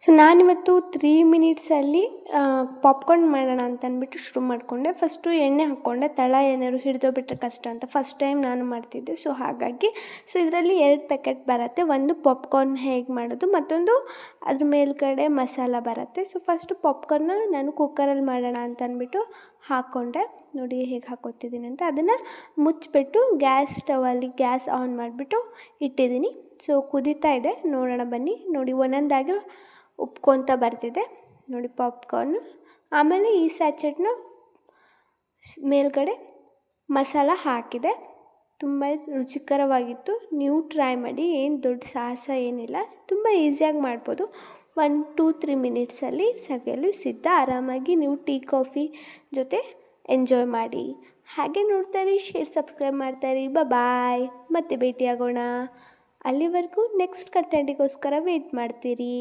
So ನಾನಿವತ್ತು 3 ಮಿನಿಟ್ಸಲ್ಲಿ popcorn ಮಾಡೋಣ ಅಂತ ಅಂದ್ಬಿಟ್ಟು ಶುರು ಮಾಡಿಕೊಂಡೆ. ಫಸ್ಟು ಎಣ್ಣೆ ಹಾಕ್ಕೊಂಡೆ, ತಳ ಏನಾದ್ರು ಹಿಡಿದೋಗ್ಬಿಟ್ರೆ ಕಷ್ಟ ಅಂತ ಫಸ್ಟ್ ಟೈಮ್ ನಾನು ಮಾಡ್ತಿದ್ದೆ. ಸೊ ಹಾಗಾಗಿ ಇದರಲ್ಲಿ 2 ಪ್ಯಾಕೆಟ್ ಬರುತ್ತೆ. ಒಂದು ಪಾಪ್ಕಾರ್ನ್ ಹೇಗೆ ಮಾಡೋದು, ಮತ್ತೊಂದು ಅದ್ರ ಮೇಲ್ಗಡೆ ಮಸಾಲ ಬರುತ್ತೆ. ಸೊ ಫಸ್ಟು ಪಾಪ್ಕಾರ್ನ್ನ ನಾನು ಕುಕ್ಕರಲ್ಲಿ ಮಾಡೋಣ ಅಂತ ಅಂದ್ಬಿಟ್ಟು ಹಾಕ್ಕೊಂಡೆ. ನೋಡಿ ಹೇಗೆ ಹಾಕ್ಕೊತಿದ್ದೀನಿ ಅಂತ. ಅದನ್ನು ಮುಚ್ಚಿಬಿಟ್ಟು ಗ್ಯಾಸ್ ಸ್ಟವಲ್ಲಿ ಗ್ಯಾಸ್ ಆನ್ ಮಾಡಿಬಿಟ್ಟು ಇಟ್ಟಿದ್ದೀನಿ. ಸೊ ಕುದೀತಾ ಇದೆ, ನೋಡೋಣ ಬನ್ನಿ. ನೋಡಿ ಒಂದೊಂದಾಗಿ ಉಪ್ಕೊತ ಬರ್ತಿದೆ ನೋಡಿ ಪಾಪ್ಕಾರ್ನ್. ಆಮೇಲೆ ಈ ಸ್ಯಾಚೆಟ್ನ ಮೇಲ್ಗಡೆ ಮಸಾಲ ಹಾಕಿದೆ. ತುಂಬ ರುಚಿಕರವಾಗಿತ್ತು. ನೀವು ಟ್ರೈ ಮಾಡಿ, ಏನು ದೊಡ್ಡ ಸಾಹಸ ಏನಿಲ್ಲ, ತುಂಬ ಈಸಿಯಾಗಿ ಮಾಡ್ಬೋದು. 1 2 3 ಮಿನಿಟ್ಸಲ್ಲಿ ಸವಿಯಲು ಸಿದ್ಧ. ಆರಾಮಾಗಿ ನೀವು ಟೀ ಕಾಫಿ ಜೊತೆ ಎಂಜಾಯ್ ಮಾಡಿ. ಹಾಗೆ ನೋಡ್ತಾಯಿರಿ, ಶೇರ್ ಸಬ್ಸ್ಕ್ರೈಬ್ ಮಾಡ್ತಾಯಿರಿ. ಬಾಯ್, ಮತ್ತೆ ಭೇಟಿಯಾಗೋಣ. ಅಲ್ಲಿವರೆಗೂ ನೆಕ್ಸ್ಟ್ ಕಂಟೆಂಟಿಗೋಸ್ಕರ ವೆಯ್ಟ್ ಮಾಡ್ತೀರಿ.